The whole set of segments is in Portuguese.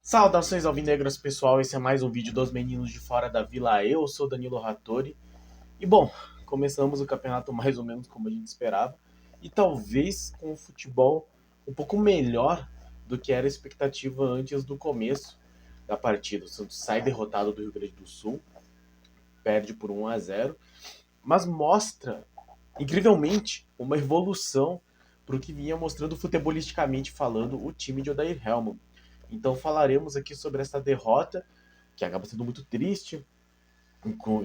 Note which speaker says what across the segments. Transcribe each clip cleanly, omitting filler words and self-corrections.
Speaker 1: Saudações alvinegras, pessoal, esse é mais um vídeo dos meninos de fora da vila. Eu sou Danilo Rattori e, bom, começamos o campeonato mais ou menos como a gente esperava e talvez com o futebol um pouco melhor do que era a expectativa antes do começo da partida. O Santos sai derrotado do Rio Grande do Sul, perde por 1-0, mas mostra, incrivelmente, uma evolução para o que vinha mostrando futebolisticamente falando o time de Odair Hellmann. Então falaremos aqui sobre essa derrota, que acaba sendo muito triste,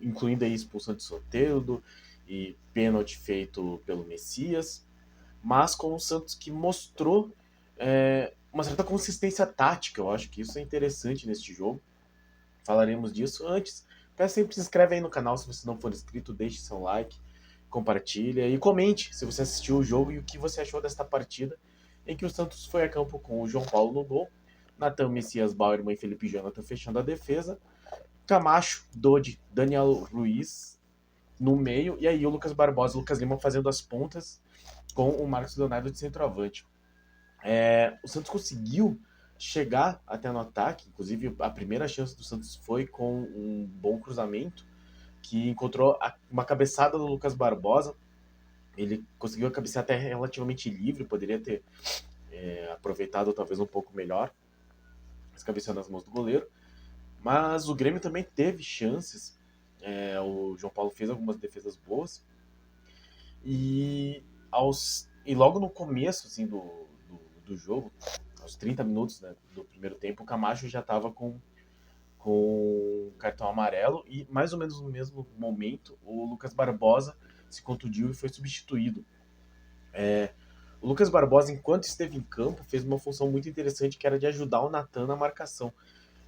Speaker 1: incluindo a expulsão de Soteldo e pênalti feito pelo Messias, mas com o Santos que mostrou uma certa consistência tática. Eu acho que isso é interessante neste jogo. Falaremos disso antes. Peço sempre se inscreve aí no canal se você não for inscrito, deixe seu like, compartilha e comente se você assistiu o jogo e o que você achou desta partida em que o Santos foi a campo com o João Paulo no gol, Natan, Messias, Bauerman e Felipe Jonathan fechando a defesa, Camacho, Dodi, Daniel Ruiz no meio, e aí o Lucas Barbosa e o Lucas Lima fazendo as pontas com o Marcos Leonardo de centroavante. O Santos conseguiu chegar até no ataque, inclusive a primeira chance do Santos foi com um bom cruzamento, que encontrou uma cabeçada do Lucas Barbosa. Ele conseguiu a cabecear até relativamente livre, poderia ter aproveitado talvez um pouco melhor, mas cabeceou nas mãos do goleiro. Mas o Grêmio também teve chances. O João Paulo fez algumas defesas boas. E logo no começo assim, do jogo, aos 30 minutos, né, do primeiro tempo, o Camacho já estava com cartão amarelo. E mais ou menos no mesmo momento, o Lucas Barbosa se contundiu e foi substituído. O Lucas Barbosa, enquanto esteve em campo, fez uma função muito interessante, que era de ajudar o Natan na marcação.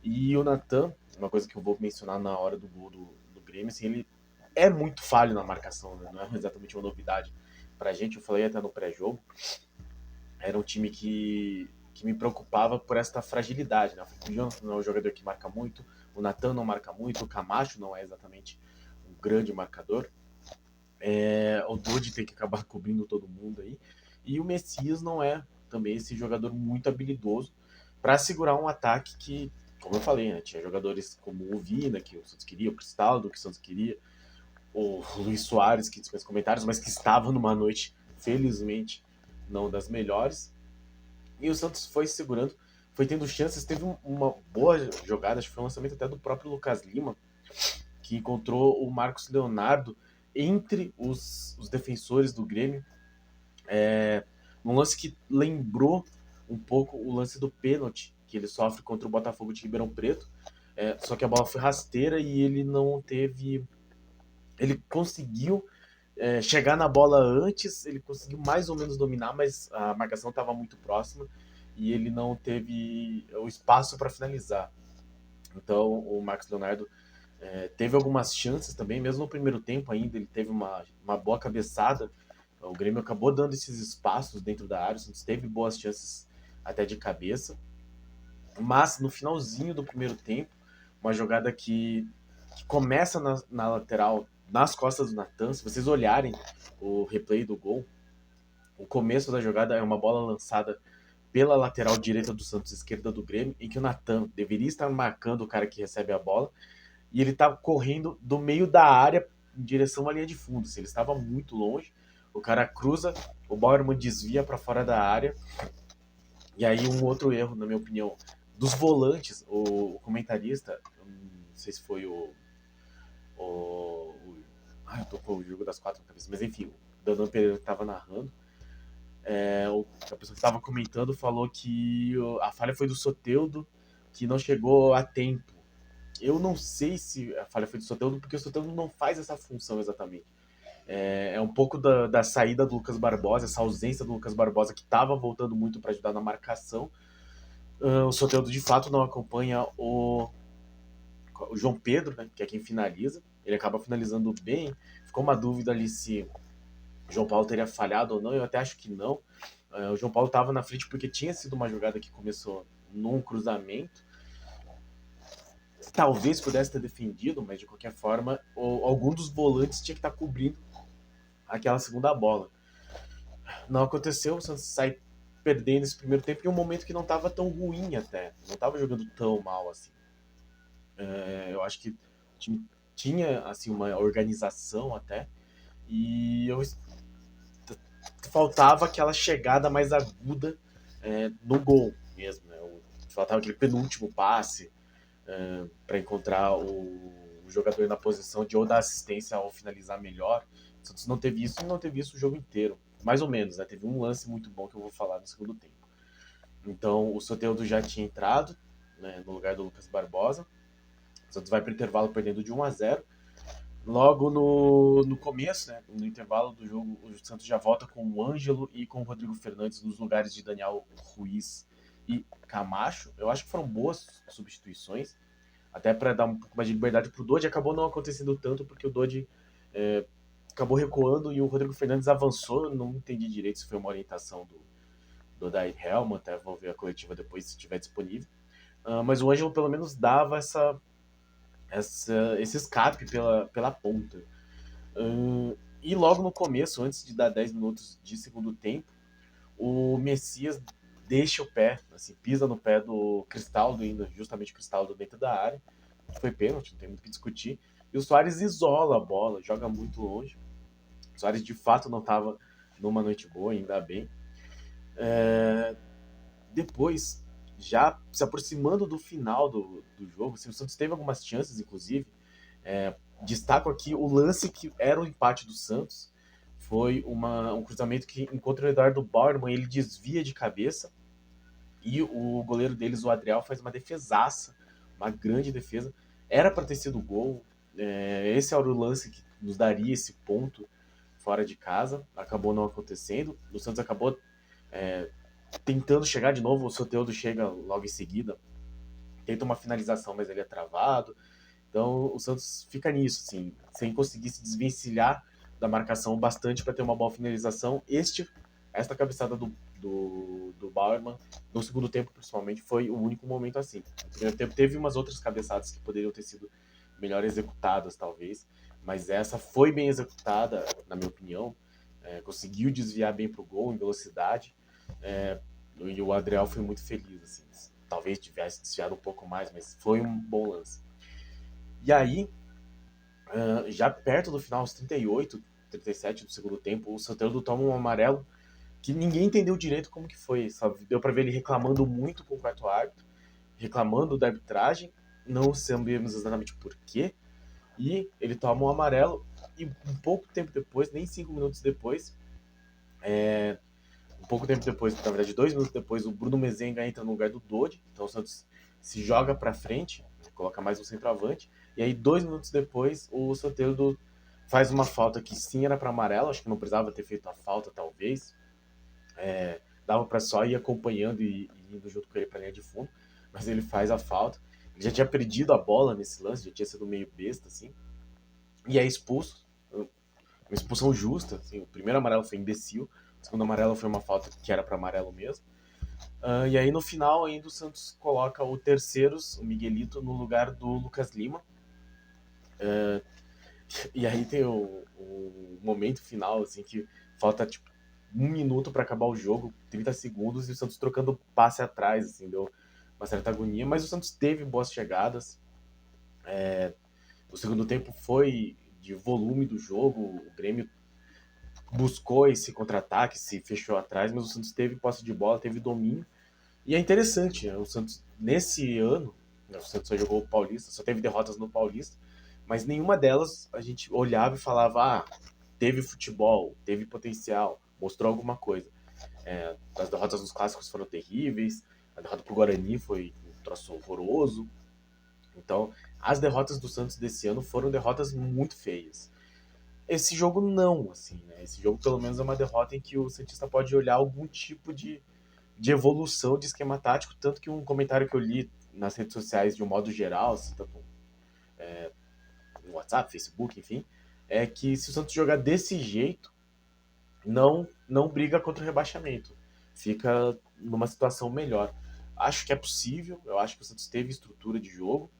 Speaker 1: E o Natan, uma coisa que eu vou mencionar na hora do gol do Grêmio, assim, ele é muito falho na marcação, né? Não é exatamente uma novidade pra gente. Eu falei até no pré-jogo, era um time que me preocupava por esta fragilidade, né? O Jonathan não é um jogador que marca muito, o Natan não marca muito, o Camacho não é exatamente um grande marcador. O Dodi tem que acabar cobrindo todo mundo aí. E o Messias não é também esse jogador muito habilidoso para segurar um ataque que, como eu falei, né, tinha jogadores como o Vina, que o Santos queria, o Cristaldo, que o Santos queria, o Luiz Soares, que dispensa comentários, mas que estava numa noite, felizmente, não das melhores. E o Santos foi segurando, foi tendo chances, teve uma boa jogada, acho que foi um lançamento até do próprio Lucas Lima, que encontrou o Marcos Leonardo entre os defensores do Grêmio, um lance que lembrou um pouco o lance do pênalti que ele sofre contra o Botafogo de Ribeirão Preto, só que a bola foi rasteira e ele não teve... Ele conseguiu chegar na bola antes, ele conseguiu mais ou menos dominar, mas a marcação estava muito próxima e ele não teve o espaço para finalizar. Então o Marcos Leonardo teve algumas chances também, mesmo no primeiro tempo ainda, ele teve uma boa cabeçada. O Grêmio acabou dando esses espaços dentro da área, o Santos teve boas chances até de cabeça. Mas no finalzinho do primeiro tempo, uma jogada que começa na lateral, nas costas do Natan. Se vocês olharem o replay do gol, o começo da jogada é uma bola lançada pela lateral direita do Santos, esquerda do Grêmio, em que o Natan deveria estar marcando o cara que recebe a bola, e ele estava correndo do meio da área em direção à linha de fundo. Ele estava muito longe, o cara cruza, o Bauerman desvia para fora da área, e aí um outro erro, na minha opinião, dos volantes. O comentarista, não sei se foi eu tô com o jogo das quatro na cabeça, mas enfim, o Danilo Pereira que estava narrando, a pessoa que estava comentando falou que a falha foi do Soteldo, que não chegou a tempo. Eu não sei se a falha foi do Soteldo, porque o Soteldo não faz essa função exatamente. É um pouco da saída do Lucas Barbosa, essa ausência do Lucas Barbosa, que estava voltando muito para ajudar na marcação. O Soteldo de fato não acompanha o João Pedro, né, que é quem finaliza. Ele acaba finalizando bem. Ficou uma dúvida ali se o João Paulo teria falhado ou não. Eu até acho que não. O João Paulo estava na frente porque tinha sido uma jogada que começou num cruzamento. Talvez pudesse ter defendido, mas de qualquer forma, algum dos volantes tinha que estar cobrindo aquela segunda bola. Não aconteceu, o Santos sai perdendo esse primeiro tempo em um momento que não estava tão ruim até. Não estava jogando tão mal assim. Eu acho que o time tinha assim uma organização até. E faltava aquela chegada mais aguda no gol mesmo. Né? Faltava aquele penúltimo passe para encontrar o jogador na posição de ou dar assistência ou finalizar melhor. O Santos não teve isso e não teve isso o jogo inteiro. Mais ou menos, né? Teve um lance muito bom que eu vou falar no segundo tempo. Então o Soteldo já tinha entrado, né, no lugar do Lucas Barbosa. O Santos vai para o intervalo perdendo de 1-0. Logo no começo, né, no intervalo do jogo, o Santos já volta com o Ângelo e com o Rodrigo Fernandes nos lugares de Daniel Ruiz e Camacho. Eu acho que foram boas substituições, até para dar um pouco mais de liberdade para o Dodi. Acabou não acontecendo tanto porque o Dodi acabou recuando e o Rodrigo Fernandes avançou. Não entendi direito se foi uma orientação do Odair Helman, até vou ver a coletiva depois se estiver disponível. Mas o Ângelo pelo menos dava esse escape pela ponta. E logo no começo, antes de dar 10 minutos de segundo tempo, o Messias deixa o pé, assim, pisa no pé do Cristaldo, ainda justamente o Cristaldo dentro da área. Foi pênalti, não tem muito o que discutir. E o Soares isola a bola, joga muito longe. O Soares de fato não estava numa noite boa, ainda bem. Depois, já se aproximando do final do jogo, assim, o Santos teve algumas chances, inclusive. Destaco aqui o lance que era o empate do Santos. Foi um cruzamento que encontra o Eduardo Bauerman, ele desvia de cabeça e o goleiro deles, o Adriel, faz uma defesaça, uma grande defesa. Era para ter sido gol. Esse era o lance que nos daria esse ponto fora de casa. Acabou não acontecendo. O Santos acabou tentando chegar de novo. O Soteldo chega logo em seguida. Tenta uma finalização, mas ele é travado. Então o Santos fica nisso, assim, sem conseguir se desvencilhar da marcação bastante para ter uma boa finalização. Esta cabeçada do Bauerman, no segundo tempo principalmente, foi o único momento assim. No primeiro tempo teve umas outras cabeçadas que poderiam ter sido melhor executadas, talvez, mas essa foi bem executada, na minha opinião. Conseguiu desviar bem pro gol em velocidade. E o Adriel foi muito feliz, assim. Talvez tivesse desviado um pouco mais, mas foi um bom lance. E aí, já perto do final, aos 38, 37 do segundo tempo, o Soteldo toma um amarelo que ninguém entendeu direito como que foi, sabe? Deu pra ver ele reclamando muito com o quarto árbitro, reclamando da arbitragem, não sabemos exatamente por quê, e ele toma um amarelo e um pouco tempo depois, nem 5 minutos depois, um pouco tempo depois, na verdade 2 minutos depois, o Bruno Mezenga entra no lugar do Dodi, então o Santos se joga pra frente, coloca mais um centroavante, e aí 2 minutos depois o Soteldo faz uma falta que sim era para amarelo, acho que não precisava ter feito a falta talvez, dava para só ir acompanhando e indo junto com ele para linha de fundo, mas ele faz a falta, ele já tinha perdido a bola nesse lance, já tinha sido meio besta assim, e é expulso, uma expulsão justa, assim, o primeiro amarelo foi imbecil, o segundo amarelo foi uma falta que era para amarelo mesmo. E aí no final ainda o Santos coloca o terceiros, o Miguelito, no lugar do Lucas Lima. E aí tem o momento final, assim, que falta tipo 1 minuto para acabar o jogo, 30 segundos, e o Santos trocando passe atrás, assim, deu uma certa agonia, mas o Santos teve boas chegadas. O segundo tempo foi de volume do jogo, o Grêmio buscou esse contra-ataque, se fechou atrás, mas o Santos teve posse de bola, teve domínio. E é interessante, né? O Santos, nesse ano, o Santos só jogou o Paulista, só teve derrotas no Paulista, mas nenhuma delas a gente olhava e falava, teve futebol, teve potencial, mostrou alguma coisa. As derrotas nos clássicos foram terríveis, a derrota pro Guarani foi um troço horroroso. Então, as derrotas do Santos desse ano foram derrotas muito feias. Esse jogo não, assim, né? Esse jogo pelo menos é uma derrota em que o Santista pode olhar algum tipo de evolução de esquema tático, tanto que um comentário que eu li nas redes sociais de um modo geral, assim, tanto no WhatsApp, Facebook, enfim, é que se o Santos jogar desse jeito, não briga contra o rebaixamento. Fica numa situação melhor. Acho que é possível, eu acho que o Santos teve estrutura de jogo,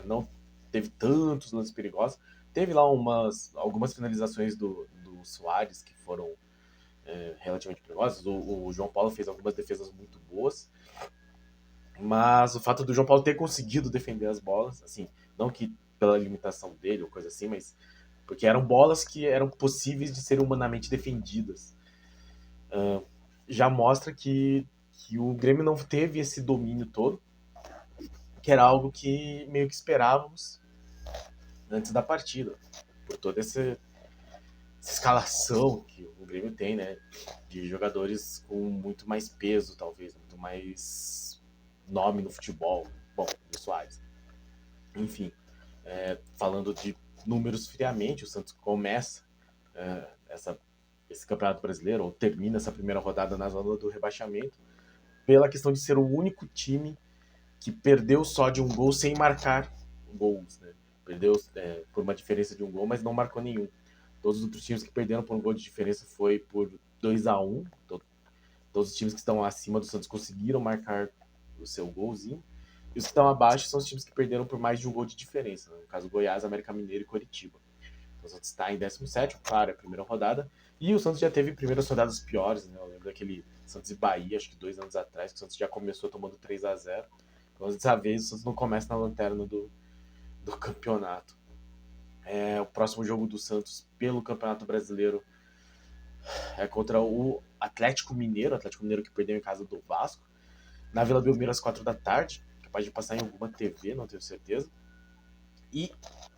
Speaker 1: não teve tantos lances perigosos. Teve lá algumas finalizações do Soares que foram relativamente perigosas. O João Paulo fez algumas defesas muito boas, mas o fato do João Paulo ter conseguido defender as bolas, assim, não que pela limitação dele ou coisa assim, mas porque eram bolas que eram possíveis de ser humanamente defendidas, já mostra que o Grêmio não teve esse domínio todo, que era algo que meio que esperávamos antes da partida, por toda essa escalação que o Grêmio tem, né? De jogadores com muito mais peso, talvez, muito mais nome no futebol. Bom, o Soares. Enfim, falando de números friamente, o Santos começa esse Campeonato Brasileiro, ou termina essa primeira rodada na zona do rebaixamento, pela questão de ser o único time que perdeu só de um gol sem marcar gols, né? Perdeu por uma diferença de um gol, mas não marcou nenhum. Todos os outros times que perderam por um gol de diferença foi por 2-1. Todos os times que estão acima do Santos conseguiram marcar o seu golzinho. E os que estão abaixo são os times que perderam por mais de um gol de diferença. Né? No caso, Goiás, América Mineiro e Coritiba. Então, o Santos está em 17º, claro, é a primeira rodada. E o Santos já teve primeiras rodadas piores. Né? Eu lembro daquele Santos e Bahia, acho que 2 anos atrás, que o Santos já começou tomando 3-0. Então, dessa vez, o Santos não começa na lanterna do campeonato. O próximo jogo do Santos pelo Campeonato Brasileiro é contra o Atlético Mineiro que perdeu em casa do Vasco, na Vila Belmiro às 4 da tarde, capaz de passar em alguma TV, não tenho certeza. E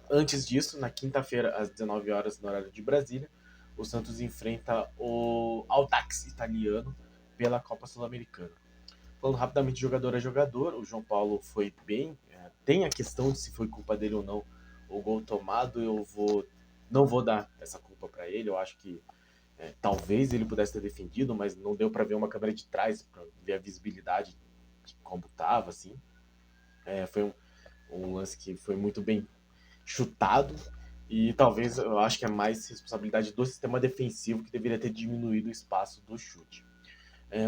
Speaker 1: antes disso, na quinta-feira, às 19 horas, no horário de Brasília, o Santos enfrenta o Audax italiano pela Copa Sul-Americana. Falando rapidamente de jogador a jogador, o João Paulo foi bem. Tem a questão de se foi culpa dele ou não o gol tomado. Não vou dar essa culpa para ele. Eu acho que talvez ele pudesse ter defendido, mas não deu para ver uma câmera de trás para ver a visibilidade de como estava, assim. Foi um lance que foi muito bem chutado e talvez eu acho que é mais responsabilidade do sistema defensivo que deveria ter diminuído o espaço do chute.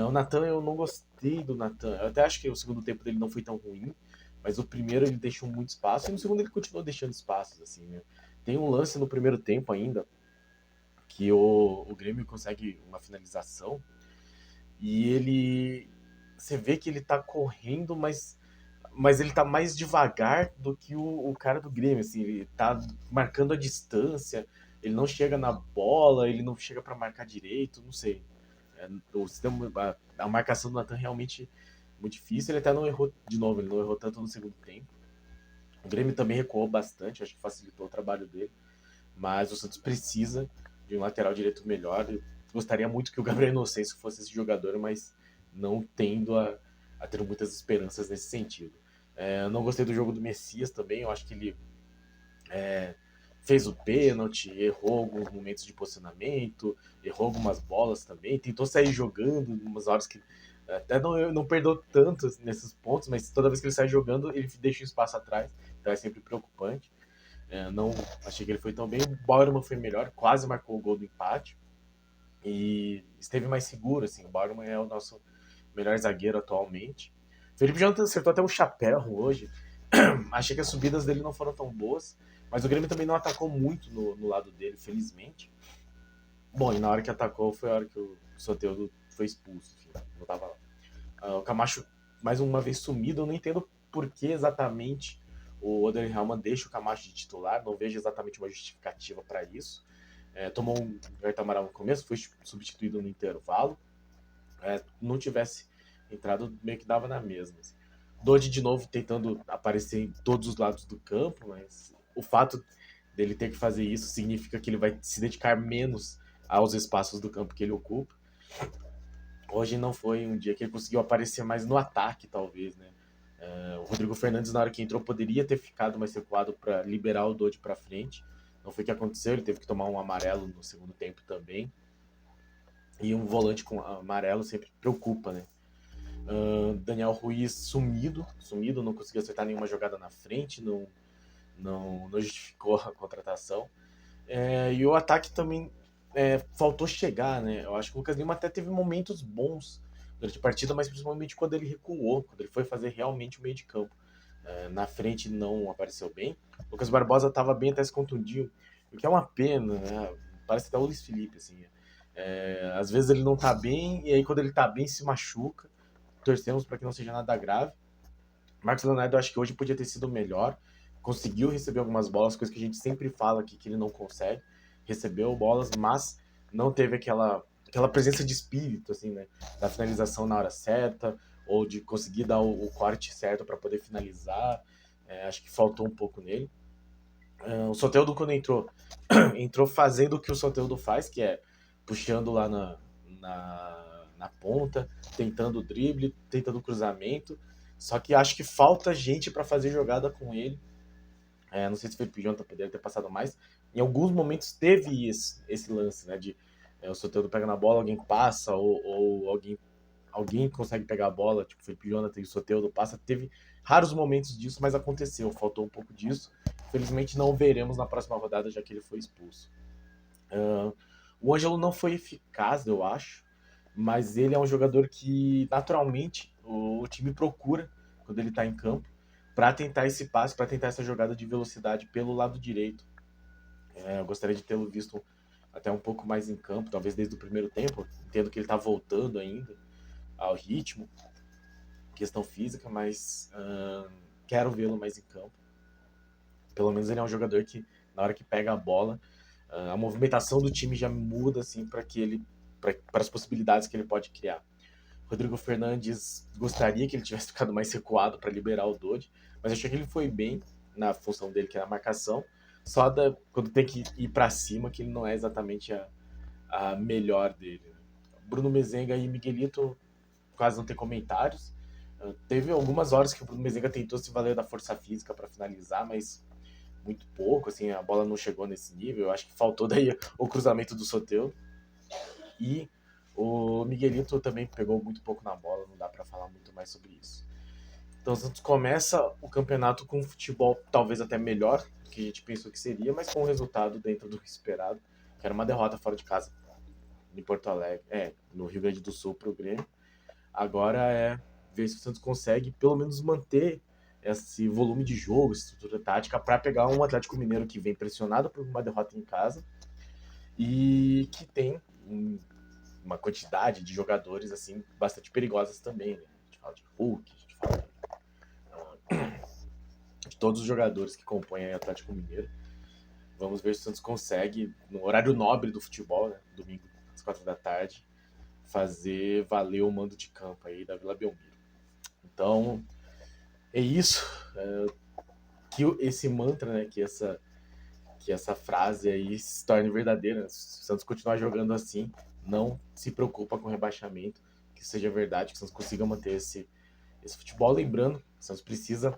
Speaker 1: O Nathan, eu não gostei do Nathan. Eu até acho que o segundo tempo dele não foi tão ruim, mas o primeiro ele deixou muito espaço e no segundo ele continuou deixando espaços, assim, né? Tem um lance no primeiro tempo ainda que o Grêmio consegue uma finalização e ele. Você vê que ele tá correndo, mas ele tá mais devagar do que o cara do Grêmio, assim, ele tá marcando a distância, ele não chega na bola, ele não chega para marcar direito, não sei. O sistema, a marcação do Nathan realmente muito difícil, ele até não errou de novo, ele não errou tanto no segundo tempo. O Grêmio também recuou bastante, acho que facilitou o trabalho dele, mas o Santos precisa de um lateral direito melhor. Eu gostaria muito que o Gabriel Inocêncio fosse esse jogador, mas não tendo a ter muitas esperanças nesse sentido. Eu não gostei do jogo do Messias também, eu acho que ele fez o pênalti, errou alguns momentos de posicionamento, errou algumas bolas também, tentou sair jogando em umas horas que até não perdeu tanto nesses pontos, mas toda vez que ele sai jogando, ele deixa um espaço atrás, então é sempre preocupante. Não achei que ele foi tão bem. O Bauerman foi melhor, quase marcou o gol do empate e esteve mais seguro. Assim, o Bauerman é o nosso melhor zagueiro atualmente. O Felipe Jonathan acertou até um chapéu hoje. Achei que as subidas dele não foram tão boas, mas o Grêmio também não atacou muito no lado dele, felizmente. Bom, e na hora que atacou foi a hora que o Soteldo foi expulso. Enfim, não tava lá. O Camacho, mais uma vez sumido, eu não entendo por que exatamente o Oder Hellmann deixa o Camacho de titular, não vejo exatamente uma justificativa para isso. Tomou um cartão amarelo no começo, foi substituído no intervalo. Não tivesse entrado, meio que dava na mesma. Assim. Dodi de novo tentando aparecer em todos os lados do campo, mas o fato dele ter que fazer isso significa que ele vai se dedicar menos aos espaços do campo que ele ocupa. Hoje não foi um dia que ele conseguiu aparecer mais no ataque, talvez, né? O Rodrigo Fernandes, na hora que entrou, poderia ter ficado mais recuado para liberar o Dodi para frente. Não foi o que aconteceu, ele teve que tomar um amarelo no segundo tempo também. E um volante com amarelo sempre preocupa, né? Daniel Ruiz sumido, não conseguiu acertar nenhuma jogada na frente, não justificou a contratação. E o ataque também faltou chegar, né? Eu acho que o Lucas Lima até teve momentos bons durante a partida, mas principalmente quando ele recuou, quando ele foi fazer realmente o meio de campo. Na frente não apareceu bem. O Lucas Barbosa estava bem até se contundiu, o que é uma pena, né? Parece até o Luiz Felipe, assim. Às vezes ele não tá bem, e aí quando ele tá bem se machuca. Torcemos para que não seja nada grave. Marcos Leonardo, eu acho que hoje podia ter sido melhor. Conseguiu receber algumas bolas, coisa que a gente sempre fala aqui que ele não consegue. Recebeu bolas, mas não teve aquela presença de espírito, assim, né? Da finalização na hora certa, ou de conseguir dar o corte certo para poder finalizar. Acho que faltou um pouco nele. O Soteldo, quando entrou, entrou fazendo o que o Soteldo faz, que é puxando lá na ponta, tentando o drible, tentando o cruzamento. Só que acho que falta gente para fazer jogada com ele. Não sei se o Felipe Jonathan poderia ter passado mais. Em alguns momentos teve esse lance, né? De o Soteldo pega na bola, alguém passa, ou alguém consegue pegar a bola, tipo o Felipe Jonathan e o Soteldo passa. Teve raros momentos disso, mas aconteceu, faltou um pouco disso. Felizmente não o veremos na próxima rodada, já que ele foi expulso. O Ângelo não foi eficaz, eu acho, mas ele é um jogador que naturalmente o time procura quando ele está em campo para tentar esse passe, para tentar essa jogada de velocidade pelo lado direito. Eu gostaria de tê-lo visto até um pouco mais em campo, talvez desde o primeiro tempo. Entendo que ele está voltando ainda ao ritmo, questão física, mas quero vê-lo mais em campo. Pelo menos ele é um jogador que, na hora que pega a bola, a movimentação do time já muda assim para as possibilidades que ele pode criar. Rodrigo Fernandes gostaria que ele tivesse ficado mais recuado para liberar o Dodge, mas achei que ele foi bem na função dele, que é a marcação. Quando tem que ir para cima, que ele não é exatamente a melhor dele. Bruno Mezenga e Miguelito quase não tem comentários. Teve algumas horas que o Bruno Mezenga tentou se valer da força física para finalizar, mas muito pouco, assim, a bola não chegou nesse nível. Eu acho que faltou daí o cruzamento do Soteldo. E o Miguelito também pegou muito pouco na bola, não dá para falar muito mais sobre isso. Então o Santos começa o campeonato com um futebol talvez até melhor do que a gente pensou que seria, mas com um resultado dentro do esperado, que era uma derrota fora de casa em Porto Alegre, no Rio Grande do Sul para o Grêmio. Agora é ver se o Santos consegue pelo menos manter esse volume de jogo, estrutura tática, para pegar um Atlético Mineiro que vem pressionado por uma derrota em casa e que tem uma quantidade de jogadores assim bastante perigosas também. Né? A gente fala de Hulk, a gente fala de todos os jogadores que compõem o Atlético Mineiro. Vamos ver se o Santos consegue, no horário nobre do futebol, né? Domingo às 4 da tarde, fazer valer o mando de campo aí da Vila Belmiro. Então, é isso. Que esse mantra, né? Que essa frase aí se torne verdadeira. Se o Santos continuar jogando assim, não se preocupa com rebaixamento, que seja verdade, que o Santos consiga manter esse futebol. Lembrando, o Santos precisa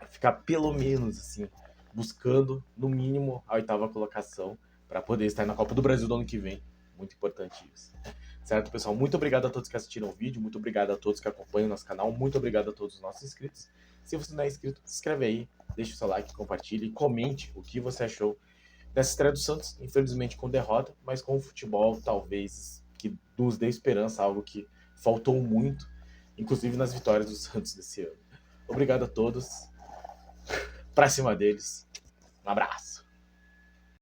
Speaker 1: ficar pelo menos assim, buscando no mínimo a 8ª colocação para poder estar na Copa do Brasil do ano que vem. Muito importante isso. Certo, pessoal? Muito obrigado a todos que assistiram o vídeo, muito obrigado a todos que acompanham o nosso canal, muito obrigado a todos os nossos inscritos. Se você não é inscrito, se inscreve aí, deixa o seu like, compartilhe e comente o que você achou dessa estreia do Santos, infelizmente com derrota, mas com o futebol talvez que nos dê esperança, algo que faltou muito, inclusive nas vitórias do Santos desse ano. Obrigado a todos, pra cima deles, um abraço.